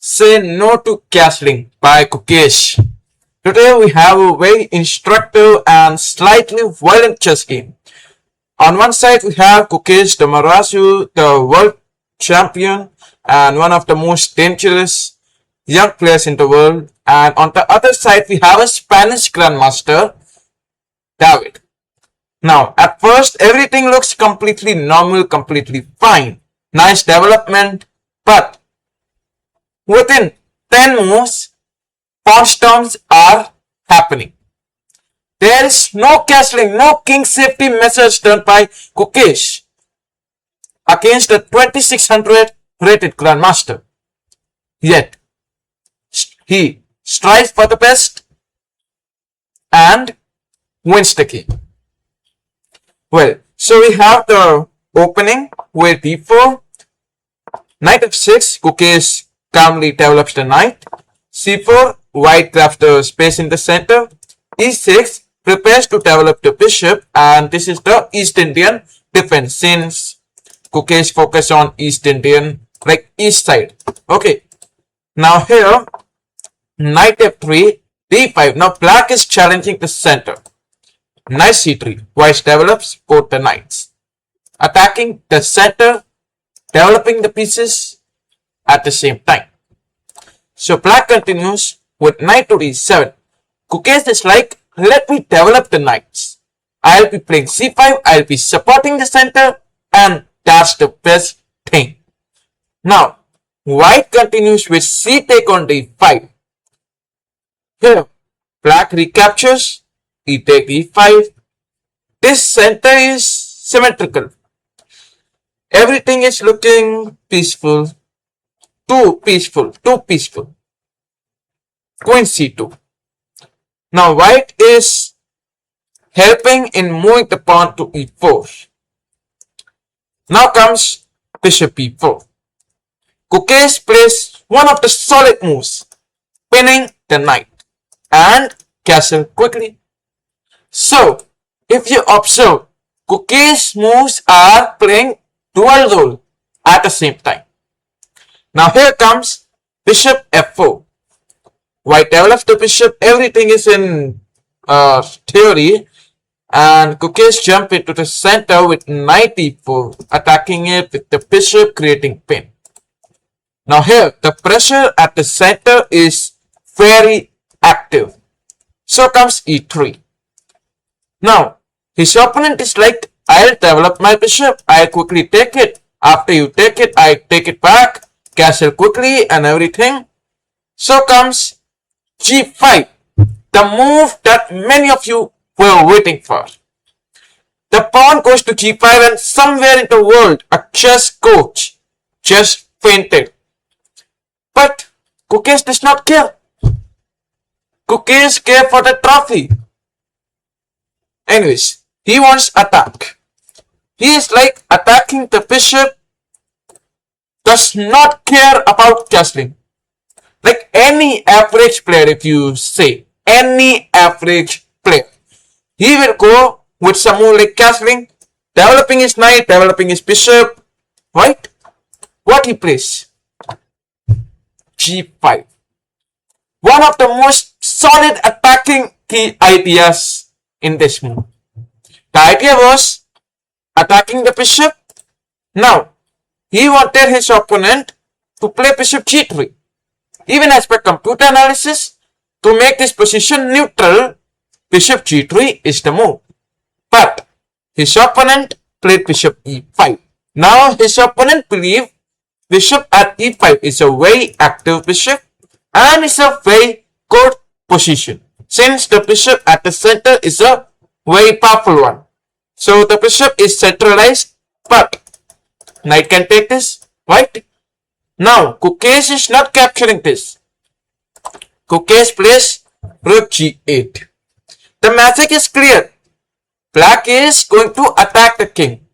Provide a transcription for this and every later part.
Say No to Castling by Gukesh. Today we have a very instructive and slightly violent chess game. On one side we have Gukesh the Marasu, the world champion and one of the most dangerous young players in the world. And on the other side we have a Spanish grandmaster, David. Now, at first everything looks completely normal, completely fine. Nice development, but within 10 moves, pawn storms are happening. There is no castling, no king safety measures done by Gukesh against the 2600 rated grandmaster. Yet, he strives for the best and wins the game. Well, so we have the opening with d4, knight f6, Gukesh calmly develops the knight, c4, white grabs the space in the center, e6, prepares to develop the bishop, and this is the East Indian defense since Gukesh focus on East Indian, like east side. Okay, now here, knight f3, d5, now black is challenging the center. Knight c3, white develops both the knights, attacking the center, developing the pieces at the same time. So black continues with knight to d7. Gukesh is like, let me develop the knights. I'll be playing c5, I'll be supporting the center, and that's the best thing. Now, white continues with c take on d5. Here, black recaptures, e take e5. This center is symmetrical. Everything is looking peaceful. Too peaceful. Queen c2. Now white is helping in moving the pawn to e4. Now comes bishop e4. Gukesh plays one of the solid moves, pinning the knight and castle quickly. So, if you observe, Gukesh's moves are playing dual role at the same time. Now here comes bishop f4. White develops the bishop, everything is in theory, and Gukesh jump into the center with knight e4, attacking it with the bishop, creating pin. Now here, the pressure at the center is very active. So comes e3. Now, his opponent is like, I'll develop my bishop, I'll quickly take it. After you take it, I take it back, castle quickly and everything. So comes g5, the move that many of you were waiting for. The pawn goes to g5 and somewhere in the world, a chess coach just fainted. But Gukesh does not care. Gukesh cares for the trophy. Anyways, he wants attack. He is like attacking the bishop, does not care about castling. Like any average player, if you say, any average player, he will go with some move like castling, developing his knight, developing his bishop, right? What he plays? g5. One of the most solid attacking key ideas in this move. The idea was attacking the bishop. Now, he wanted his opponent to play bishop g3. Even as per computer analysis, to make this position neutral, bishop g3 is the move. But his opponent played bishop e5. Now his opponent believed bishop at e5 is a very active bishop and is a very good position, since the bishop at the center is a very powerful one. So the bishop is centralized, but knight can take this, right? Now Gukesh is not capturing this. Gukesh plays rook g8. The magic is clear. Black is going to attack the king.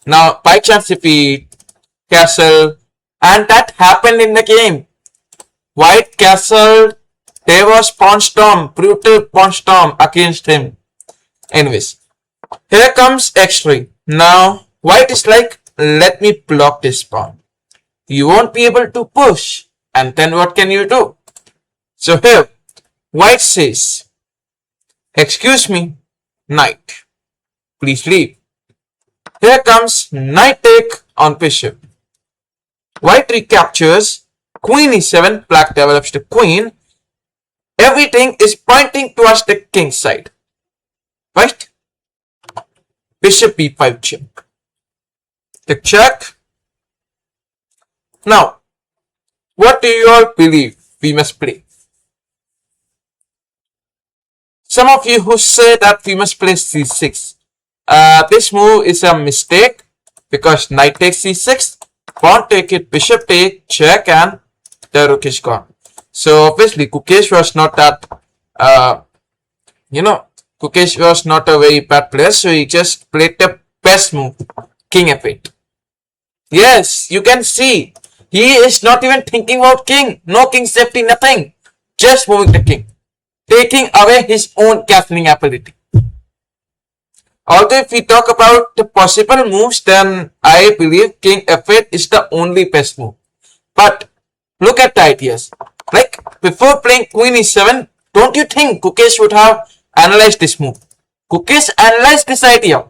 Now by chance if he castle, and that happened in the game. White castled, there was pawn storm, brutal pawn storm against him. Anyways, here comes x3. Now white is like, let me block this pawn. You won't be able to push. And then what can you do? So here, white says, excuse me, knight, please leave. Here comes knight take on bishop. White recaptures, queen e7, black develops the queen. Everything is pointing towards the king side. Right? Bishop b5 check. The check. Now, what do you all believe we must play? Some of you who say that we must play c6. This move is a mistake because knight takes c6, pawn take it, bishop take, check, and the rook is gone. So obviously Gukesh was not that, Gukesh was not a very bad player, so he just played the best move, king f8. Yes, you can see, he is not even thinking about king, no king safety, nothing, just moving the king, taking away his own castling ability. Although if we talk about the possible moves, then I believe king f8 is the only best move. But look at the ideas. Like before playing queen e7, don't you think Gukesh would have analyzed this move? Gukesh analyzed this idea.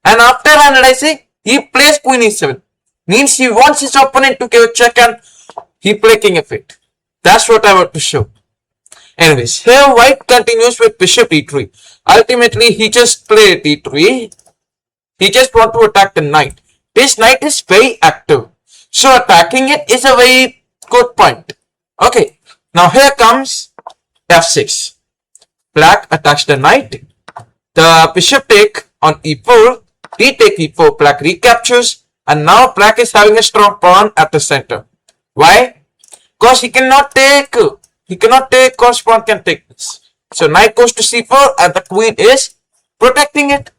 And after analyzing, he plays queen e7. Means he wants his opponent to give a check and he plays king f8. That's what I want to show. Anyways, here white continues with bishop d3. Ultimately, he just played d3. He just want to attack the knight. This knight is very active. So attacking it is a very good point. Okay, now here comes f6. Black attacks the knight. The bishop take on e4. D take e4. Black recaptures. And now black is having a strong pawn at the center. Why? Because he cannot take because pawn can take this. So knight goes to c4 and the queen is protecting it.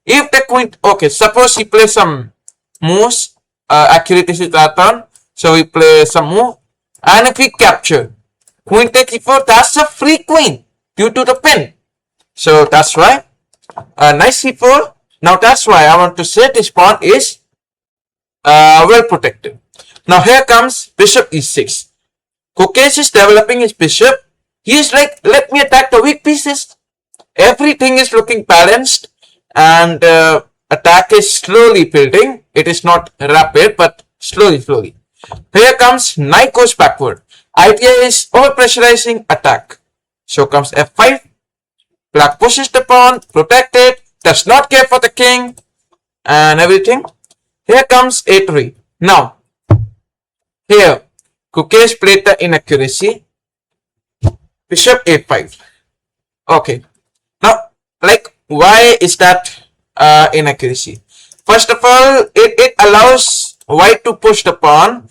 If the queen, okay, suppose he plays some moves, actually this is our turn, so we play some move, and if we capture, queen takes e4, that's a free queen due to the pin. So that's why, knight c4, now that's why I want to say this pawn is well protected. Now here comes bishop e6. Gukesh is developing his bishop. He is like, let me attack the weak pieces. Everything is looking balanced and attack is slowly building. It is not rapid but slowly. Here comes knight goes backward. Idea is over-pressurizing attack. So comes f5. Black pushes the pawn, protected, does not care for the king and everything. Here comes a3. Now, here, Gukesh played the inaccuracy. Bishop a5. Okay. Now, like, why is that inaccuracy? First of all, it allows white to push the pawn.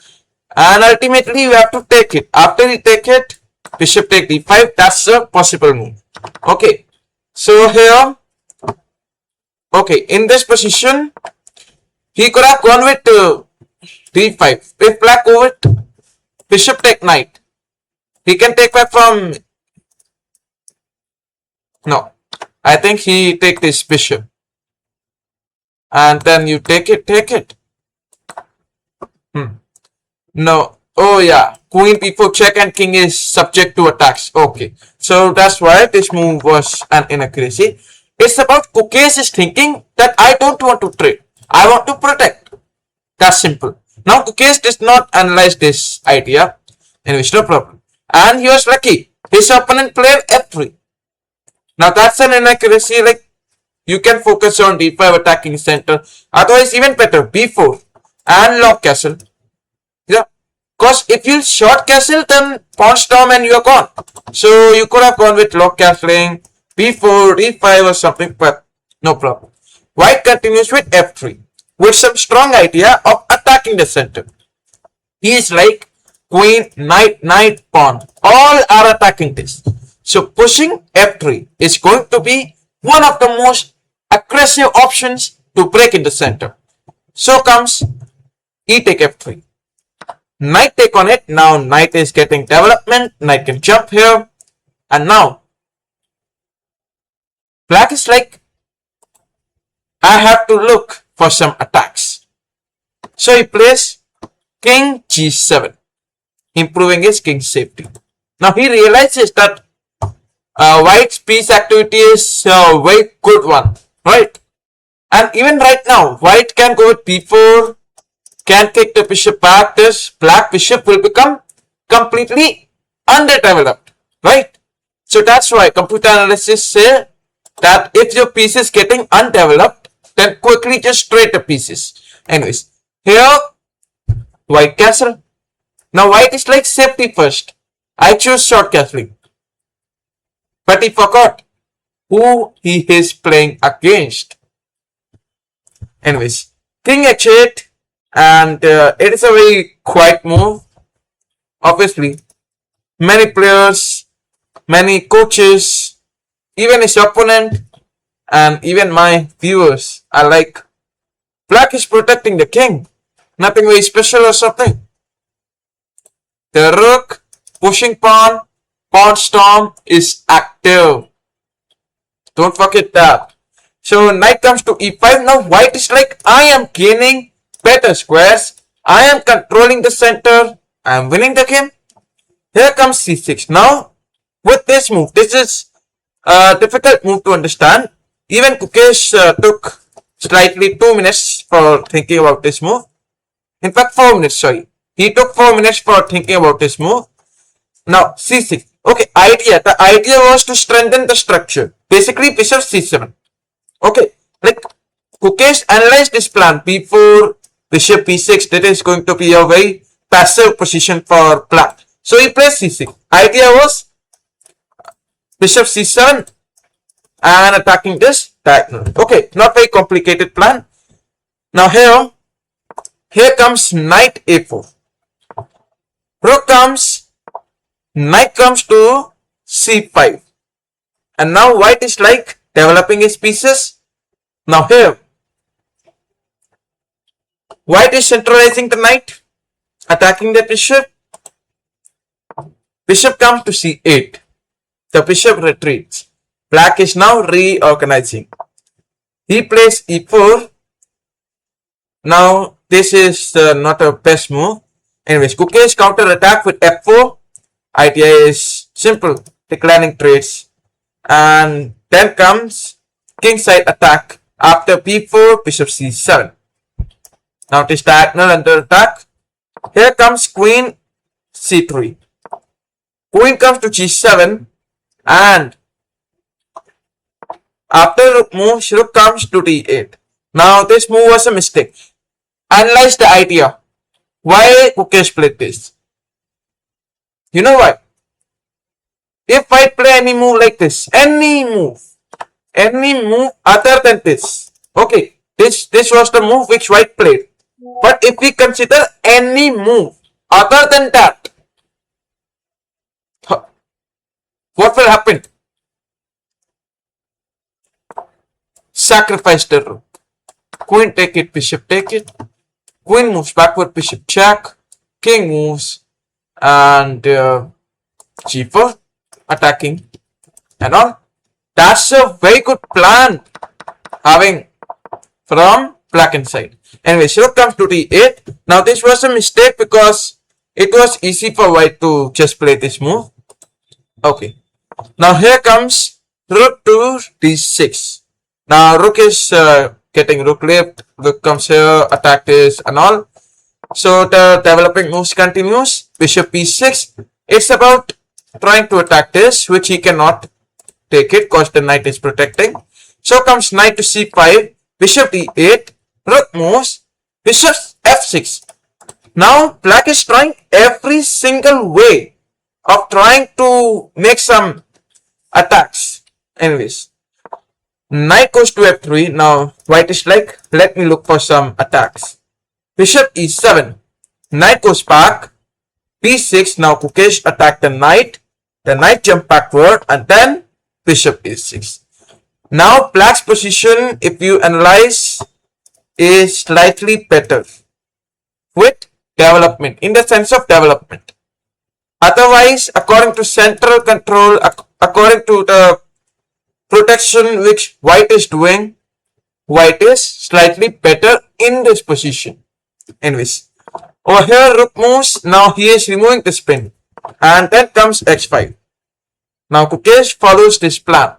And ultimately, you have to take it. After you take it, bishop take d5. That's a possible move. Okay. So here, okay, in this position, he could have gone with d5. If black go with bishop take knight, he can take back from, no, I think he take this bishop. And then you take it. No, oh yeah, queen b4 check and king is subject to attacks. Okay, so that's why this move was an inaccuracy. It's about Gukesh is thinking that I don't want to trade. I want to protect. That's simple. Now Gukesh does not analyze this idea. Anyways, no problem. And he was lucky. His opponent played f3. Now that's an inaccuracy. Like, you can focus on d5 attacking center. Otherwise, even better, b4 and long castle. Yeah. Because if you short castle, then pawn storm and you're gone. So you could have gone with long castling, b4, d5 or something, but no problem. White continues with f3 with some strong idea of attacking the center. He is like queen, knight, pawn. All are attacking this. So pushing f3 is going to be one of the most aggressive options to break in the center. So comes e take f3. Knight take on it. Now knight is getting development. Knight can jump here. And now black is like, I have to look for some attacks. So he plays king g7. improving his king's safety. Now he realizes that white's piece activity is a very good one, right? And even right now, white can go with b4, can take the bishop back. This black bishop will become completely underdeveloped, right? So that's why computer analysts say that if your piece is getting undeveloped, then quickly just trade the pieces. Anyways, here white castle. Now white is like safety first. I choose short castling, but he forgot who he is playing against. Anyways, king h8, and it is a very quiet move. Obviously, many players, many coaches, even his opponent, and even my viewers are like, black is protecting the king. Nothing very special or something. The rook, pushing pawn, pawn storm is active. Don't forget that. So knight comes to e5. Now white is like, I am gaining better squares. I am controlling the center. I am winning the game. Here comes c6. Now with this move, this is a difficult move to understand. Even Gukesh took slightly 2 minutes for thinking about this move. In fact, 4 minutes, sorry. He took 4 minutes for thinking about this move. Now c6. Okay, the idea was to strengthen the structure. Basically, bishop c7. Okay, like Gukesh analyzed this plan b4, bishop b6. That is going to be a very passive position for black. So he plays c6. Idea was bishop c7 and attacking this diagonal. Okay, not very complicated plan. Now here comes knight a4. Rook comes, knight comes to c5. And now white is like developing his pieces. Now here, white is centralizing the knight, attacking the bishop. Bishop comes to c8. The bishop retreats. Black is now reorganizing. He plays e4. Now this is not a best move. Anyways, Gukesh counter attack with f4. Idea is simple, declining trades. And then comes kingside attack after b4, bishop c7. Now it is diagonal under attack. Here comes queen c3. Queen comes to g7, and after rook moves, rook comes to d8. Now this move was a mistake. Analyze the idea. Why Gukesh played this? You know why? If I play any move like this, any move other than this, okay, this was the move which white played. But if we consider any move other than that, what will happen? Sacrifice the rook. Queen take it, bishop take it. Queen moves backward, bishop check. King moves, and g4 attacking and all. That's a very good plan having from black inside. Anyway, rook comes to d8. Now this was a mistake because it was easy for white to just play this move. Okay. Now here comes rook to d6. Now rook is getting rook lift. Rook comes here, attack this and all. So the developing moves continues. Bishop b6. It's about trying to attack this, which he cannot take it because the knight is protecting. So comes knight to c5. Bishop d8. Rook moves. Bishop f6. Now black is trying every single way of trying to make some attacks. Anyways, knight goes to f3. Now white is like, let me look for some attacks. Bishop e7. Knight goes back. b6. Now Gukesh attack the knight. The knight jump backward, and then bishop e6. Now black's position, if you analyze, is slightly better with development, in the sense of development. Otherwise, according to central control, according to the protection which white is doing, white is slightly better in this position. Anyways, Over here, rook moves. Now he is removing this pin. And then comes h5. Now Gukesh follows this plan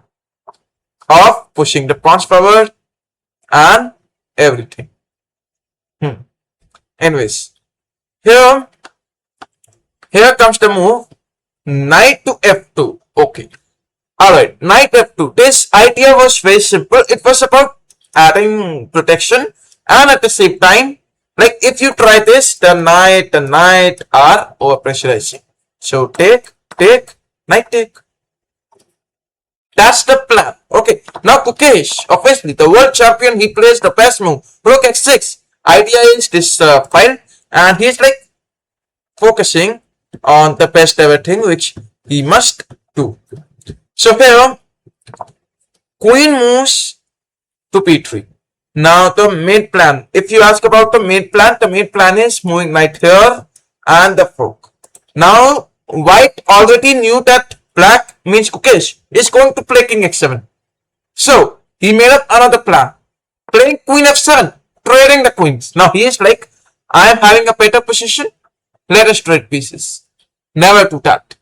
of pushing the pawns forward and everything. Anyways, here comes the move knight to f2. Okay. Alright, knight f2. This idea was very simple. It was about adding protection, and at the same time, like if you try this, the knight are over pressurizing. So take, knight take. That's the plan. Okay. Now Gukesh, obviously the world champion, he plays the best move. Rook x6. Idea is this file, and he's like focusing on the best ever thing which he must do. So here, queen moves to p3. Now the main plan. If you ask about the main plan is moving knight here and the fork. Now white already knew that black means Gukesh is going to play king x7. So he made up another plan, playing queen f7, trading the queens. Now he is like, I am having a better position. Let us trade pieces. Never do that.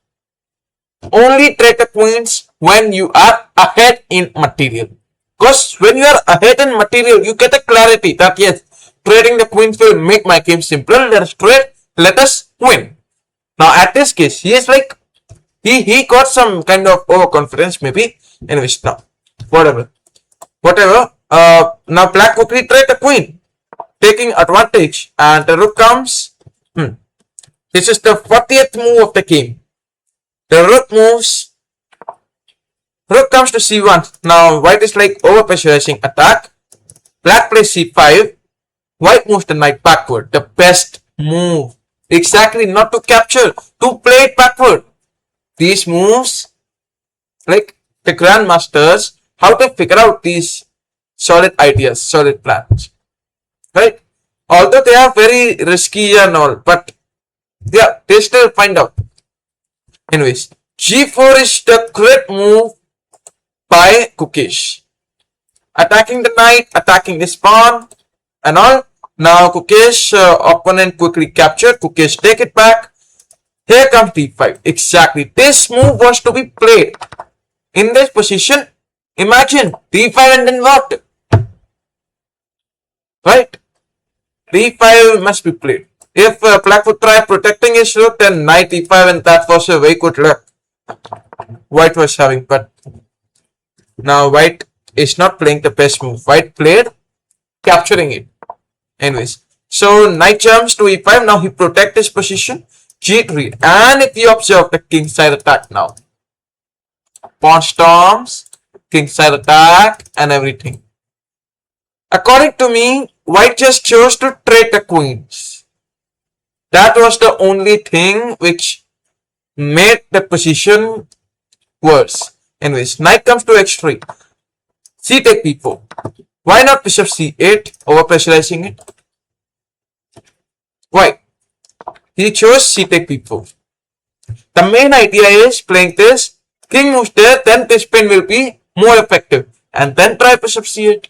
Only trade the queens when you are ahead in material. Because when you are ahead in material, you get a clarity that yes, trading the queens will make my game simpler. Let us trade. Let us win. Now at this case, he is like, he got some kind of overconfidence maybe. Anyways, now, whatever. Now black quickly trade the queen, taking advantage, and the rook comes. This is the 40th move of the game. The rook moves. Rook comes to c1. Now white is like over pressurizing attack. Black plays c5. White moves the knight backward. The best move. Exactly, not to capture, to play it backward. These moves, like the grandmasters, how to figure out these solid ideas, solid plans. Right? Although they are very risky and all, but yeah, they still find out. Anyways, g4 is the great move by Gukesh. Attacking the knight, attacking this pawn, and all. Now Gukesh opponent quickly captured. Gukesh take it back. Here comes d5. Exactly. This move was to be played. In this position, imagine d5 and then what? Right? d5 must be played. If black would try protecting his rook, then knight e5, and that was a very good luck white was having. But now white is not playing the best move. White played capturing it. Anyways, so knight jumps to e5. Now he protects his position. g3, and if you observe the king side attack now, pawn storms, king side attack, and everything. According to me, white just chose to trade the queens. That was the only thing which made the position worse. Anyways, knight comes to h3. C take b4. Why not bishop c8, over pressurizing it? Why? He chose c take b4. The main idea is playing this, king moves there, then this pin will be more effective. And then try bishop c8.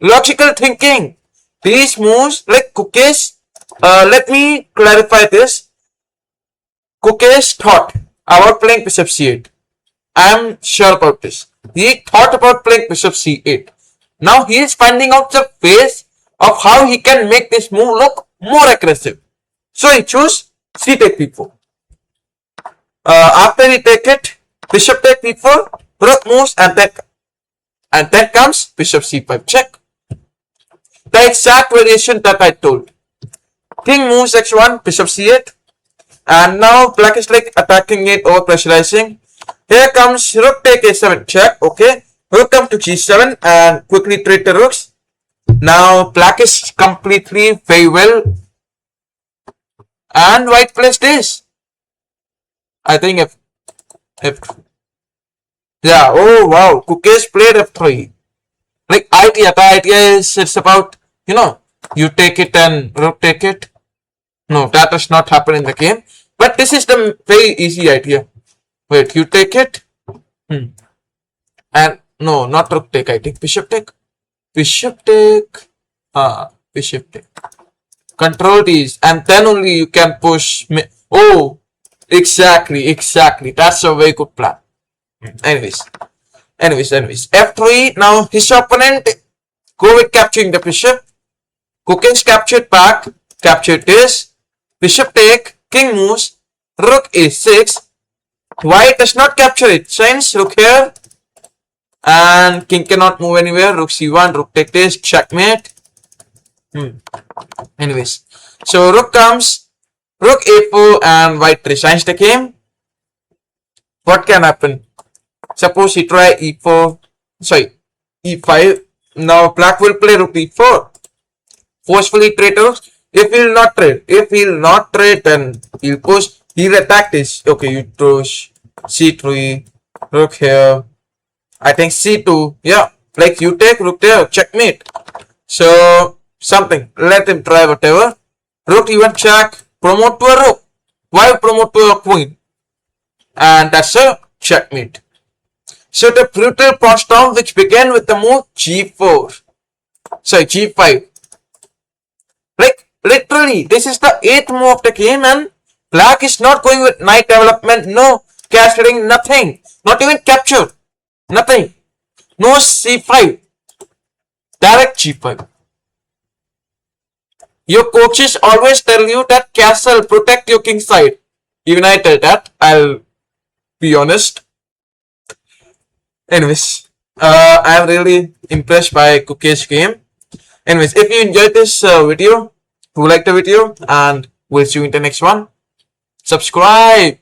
Logical thinking. These moves, like Gukesh, let me clarify this. Gukesh thought about playing bishop c8. I am sure about this. He thought about playing bishop c8. Now he is finding out the ways of how he can make this move look more aggressive. So he chose c take b4. After he take it, bishop take b4, rook moves, and then comes bishop c5 check. The exact variation that I told. King moves x1, bishop c8, and now black is like attacking it, over pressurizing. Here comes rook take a7 check. Okay, rook comes to g7 and quickly trade the rooks. Now black is completely very well, and white plays this. I think f yeah. Oh wow, Gukesh played f3. Like the idea is it's about, you take it and rook take it. No, that does not happen in the game. But this is the very easy idea. Wait, you take it. And no, not rook take. I think bishop take. Bishop take. Bishop take. Control these, and then only you can push. Oh, exactly. That's a very good plan. Anyways. F3. Now his opponent go with capturing the bishop. Gukesh captured back. Captured this. Bishop take. King moves. Rook a6. White does not capture it. Since rook here. And king cannot move anywhere. Rook c1. Rook take this. Checkmate. Anyways. So rook comes. Rook a4 and white resigns the game. What can happen? Suppose he try e4. Sorry. e5. Now black will play rook e4. Forcefully trade rooks. If he'll not trade, then he'll push. He'll attack this. Okay, you push c3, rook here. I think c2. Yeah, like you take rook there, checkmate. So something. Let him try whatever. Rook even check. Promote to a rook. Why promote to a queen? And that's a checkmate. So the brutal pawn storm which began with the move g4. Sorry, g5. Like literally, this is the 8th move of the game, and black is not going with knight development, no castling, nothing, not even capture, nothing, no c5, direct g5. Your coaches always tell you that castle protect your king side. Even I tell that, I'll be honest. Anyways, I'm really impressed by Gukesh game. Anyways, if you enjoyed this video, do like the video, and we'll see you in the next one. Subscribe.